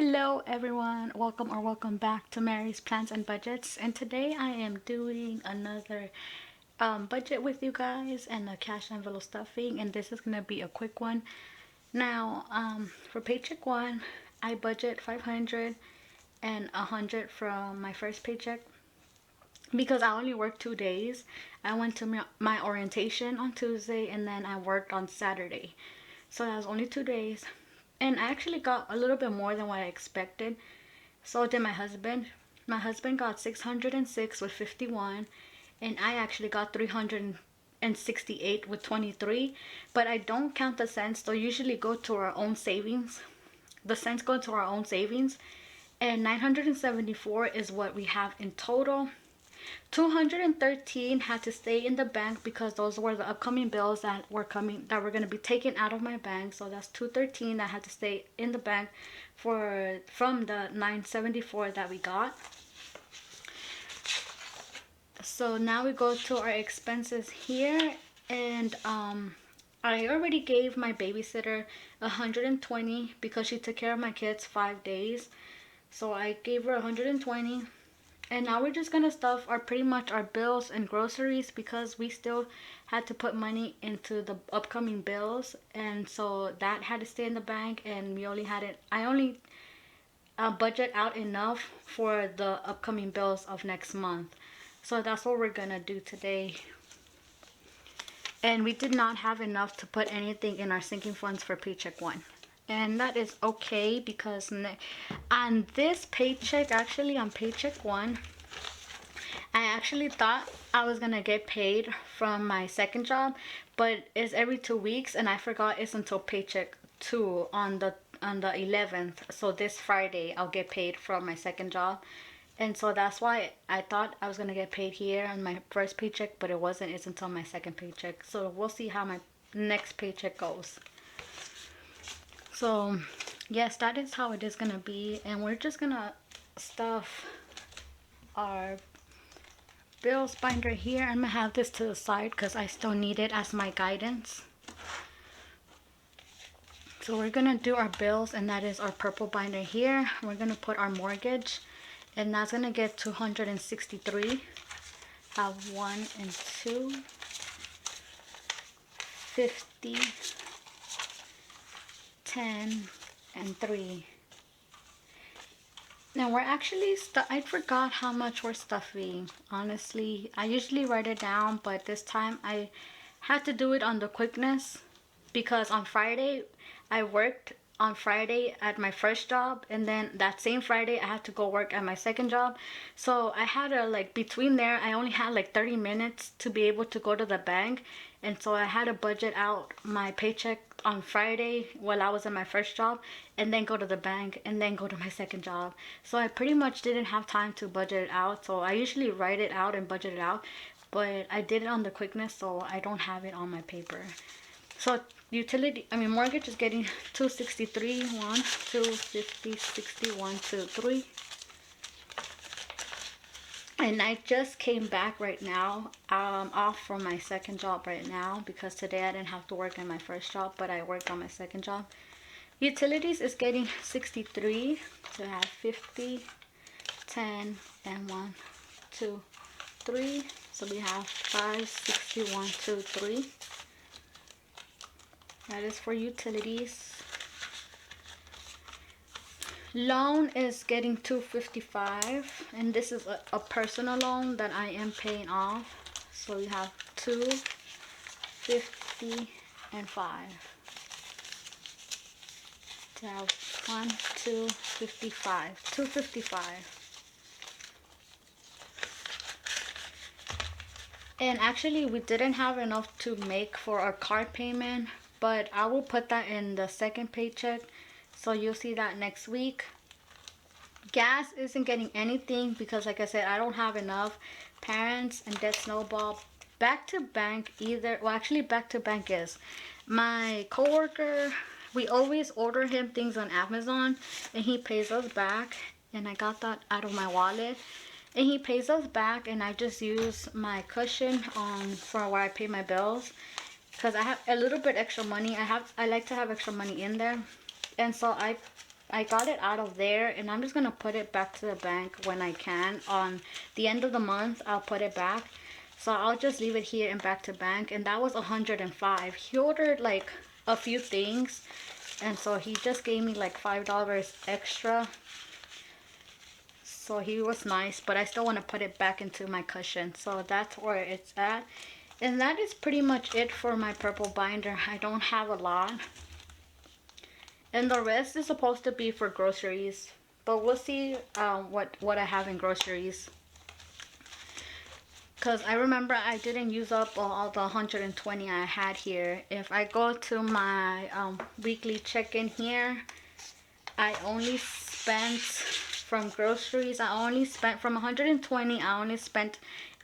Hello everyone, welcome back to Mary's Plans and Budgets, and today I am doing another budget with you guys and a cash envelope stuffing, and this is gonna be a quick one. Now for paycheck one, I budget 500 and 100 from my first paycheck because I only worked 2 days. I went to my orientation on Tuesday and then I worked on Saturday, so that was only 2 days. And I actually got a little bit more than what I expected. So did my husband. My husband got 606 with 51, and I actually got 368 with 23. But I don't count the cents. They'll usually go to our own savings. The cents go to our own savings, and 974 is what we have in total. 213 had to stay in the bank because those were the upcoming bills that were going to be taken out of my bank. So that's 213 that had to stay in the bank from the 974 that we got. So now we go to our expenses here, and I already gave my babysitter 120 because she took care of my kids 5 days. So I gave her 120. And now we're just gonna stuff pretty much our bills and groceries because we still had to put money into the upcoming bills, and so that had to stay in the bank. And I only budget out enough for the upcoming bills of next month. So that's what we're gonna do today. And we did not have enough to put anything in our sinking funds for paycheck one. And that is okay because on this paycheck, actually on paycheck one, I actually thought I was gonna get paid from my second job, but it's every 2 weeks, and I forgot it's until paycheck two on the 11th. So this Friday I'll get paid from my second job, and so that's why I thought I was gonna get paid here on my first paycheck, but it wasn't. It's until my second paycheck. So we'll see how my next paycheck goes. So yes, that is how it is gonna be, and we're just gonna stuff our bills binder here. I'm gonna have this to the side because I still need it as my guidance. So we're gonna do our bills, and that is our purple binder here. We're gonna put our mortgage, and that's gonna get 263. Have 1 and 2, 50, 10 and 3. Now we're actually I forgot how much we're stuffing. Honestly, I usually write it down, but this time I had to do it on the quickness because on Friday I worked on Friday at my first job, and then that same Friday I had to go work at my second job. So I had to between there I only had 30 minutes to be able to go to the bank, and so I had to budget out my paycheck on Friday while I was at my first job, and then go to the bank, and then go to my second job. So I pretty much didn't have time to budget it out. So I usually write it out and budget it out, but I did it on the quickness, so I don't have it on my paper. So mortgage is getting 263, 1, 2, 50, 60, 1, 2, 3. And I just came back right now, off from my second job right now because today I didn't have to work in my first job, but I worked on my second job. Utilities is getting 63, so I have 50, 10, and 1, 2, 3. So we have 5, 60, 1, 2, 3. That is for utilities. Loan is getting 255, and this is a personal loan that I am paying off. So we have 2, 50, and 5. To have 1, 2, 55, 255. And actually we didn't have enough to make for our car payment, but I will put that in the second paycheck, so you'll see that next week. Gas isn't getting anything because, like I said, I don't have enough. Parents and debt snowball. Back to bank either. Well, actually, back to bank is my coworker. We always order him things on Amazon, and he pays us back. And I got that out of my wallet, and he pays us back. And I just use my cushion for where I pay my bills, because I have a little bit extra money. I like to have extra money in there, and so I I got it out of there, and I'm just gonna put it back to the bank when I can. On the end of the month, I'll put it back. So I'll just leave it here and back to bank. And that was 105. He ordered like a few things, and so he just gave me like $5 extra. So he was nice, but I still want to put it back into my cushion. So that's where it's at. And that is pretty much it for my purple binder. I don't have a lot. And the rest is supposed to be for groceries. But we'll see what I have in groceries. Because I remember I didn't use up all the 120 I had here. If I go to my weekly check-in here, I only spent from groceries, I only spent from 120, I only spent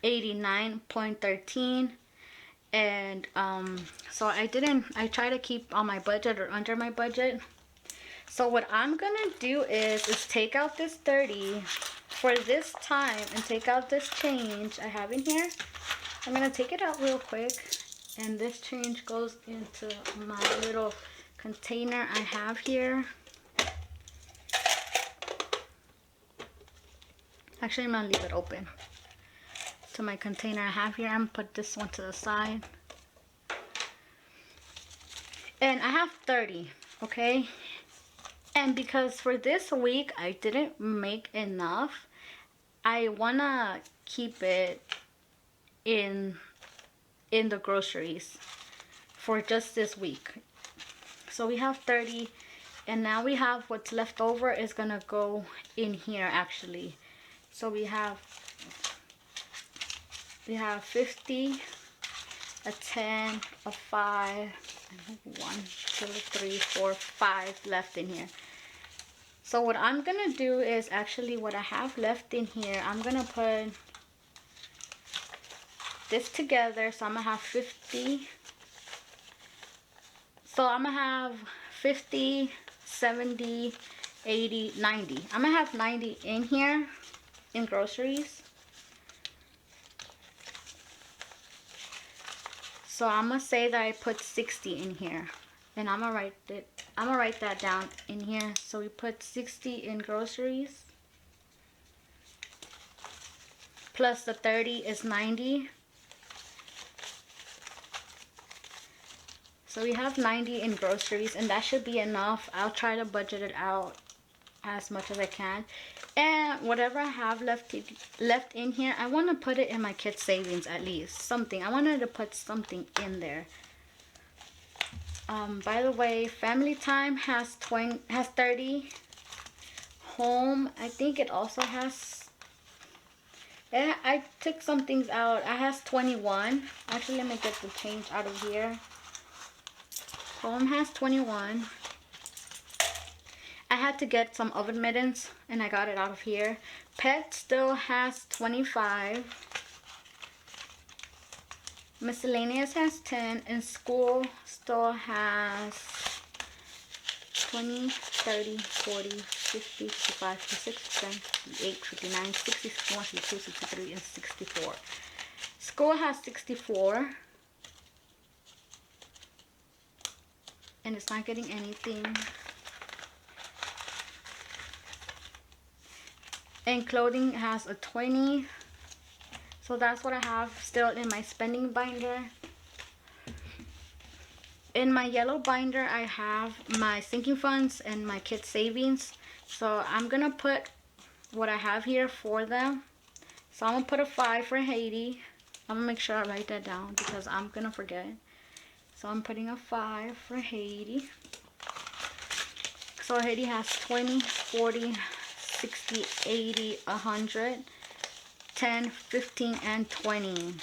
89.13. And so I try to keep on my budget or under my budget. So what I'm gonna do is take out this 30 for this time and take out this change I have in here. I'm gonna take it out real quick, and this change goes into my little container I have here. Actually, I'm gonna leave it open. To my container I have here, I'm gonna put this one to the side. And I have 30, okay? And because for this week I didn't make enough, I wanna keep it in the groceries for just this week. So we have 30, and now we have what's left over is gonna go in here actually. So we have 50, a 10, a 5, and 1, 2, 3, 4, 5 left in here. So what I'm gonna do is actually what I have left in here, I'm gonna put this together. So I'm gonna have 50. So I'm gonna have 50, 70, 80, 90. I'm gonna have 90 in here in groceries. So I'm gonna say that I put 60 in here, and I'm gonna write that down in here. So we put 60 in groceries, plus the 30 is 90. So we have 90 in groceries, and that should be enough. I'll try to budget it out as much as I can. And whatever I have left in here, I want to put it in my kids' savings at least. Something. I wanted to put something in there. By the way, family time has 30. Home, I think it also has. Yeah, I took some things out. It has 21. Actually, let me get the change out of here. Home has 21. I had to get some oven mittens, and I got it out of here. Pet still has 25. Miscellaneous has 10, and school still has 20, 30, 40, 50, 55, 56, 57, 58, 59, 60, 61, 62, 63, and 64. School has 64. And it's not getting anything. And clothing has a 20. So that's what I have still in my spending binder. In my yellow binder, I have my sinking funds and my kids' savings. So I'm gonna put what I have here for them. So I'm gonna put a 5 for Haiti. I'm gonna make sure I write that down because I'm gonna forget. So I'm putting a 5 for Haiti. So Haiti has 20, 40, 60, 80, 100, 10, 15, and 20.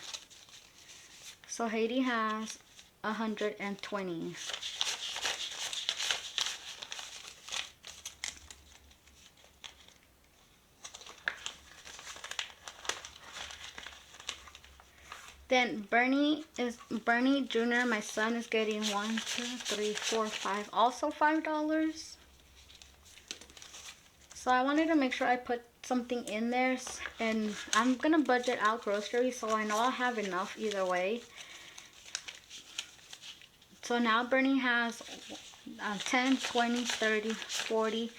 So Haiti has 120. Then Bernie Jr., my son, is getting 1, 2, 3, 4, 5, also $5. So I wanted to make sure I put something in there, and I'm gonna budget out groceries so I know I'll have enough either way. So now Bernie has 10, 20, 30, 40,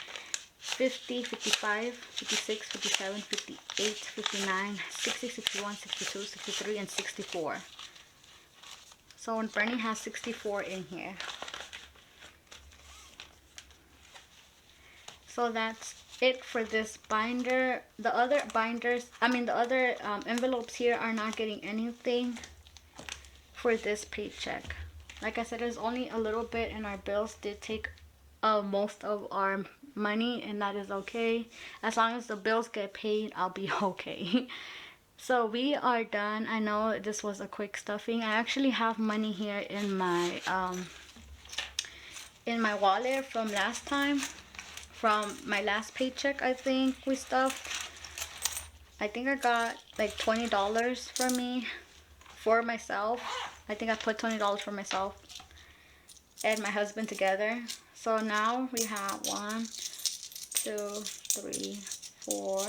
50, 55, 56, 57, 58, 59, 60, 61, 62, 63, and 64. So Bernie has 64 in here. So that's it for this binder. The other binders, the other envelopes here are not getting anything for this paycheck. Like I said, there's only a little bit, and our bills did take most of our money, and that is okay. As long as the bills get paid, I'll be okay. So we are done. I know this was a quick stuffing. I actually have money here in my wallet from last time, from my last paycheck. I think we stuffed. I think I got like $20 from me for myself. I think I put $20 for myself and my husband together. So now we have 1, 2, 3, 4.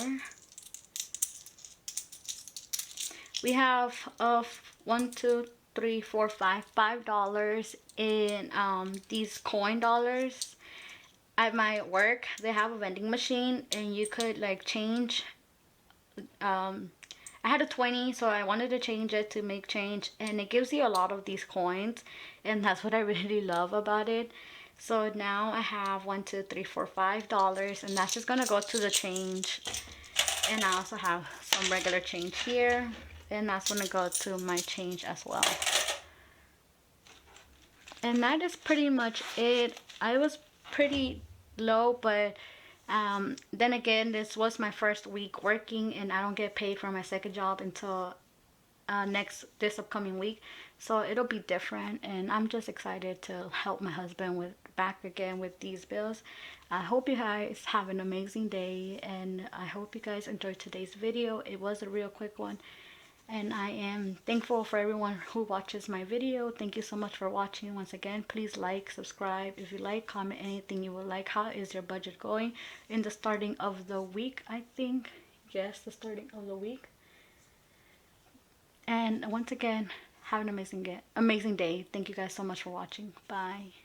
We have $1, 2, 3, 4, 5, $5 in these coin dollars. At my work, they have a vending machine, and you could like change. I had a 20, so I wanted to change it to make change, and it gives you a lot of these coins, and that's what I really love about it. So now I have $1, 2, 3, 4, $5, and that's just gonna go to the change. And I also have some regular change here, and that's gonna go to my change as well. And that is pretty much it. I was pretty low, but then again, this was my first week working, and I don't get paid for my second job until this upcoming week, so it'll be different, and I'm just excited to help my husband back again with these bills. I hope you guys have an amazing day, and I hope you guys enjoyed today's video. It was a real quick one, and I am thankful for everyone who watches my video. Thank you so much for watching. Once again, please like, subscribe. If you like, comment anything you would like. How is your budget going in the starting of the week? I think, yes, the starting of the week. And once again, have an amazing day. Thank you guys so much for watching. Bye.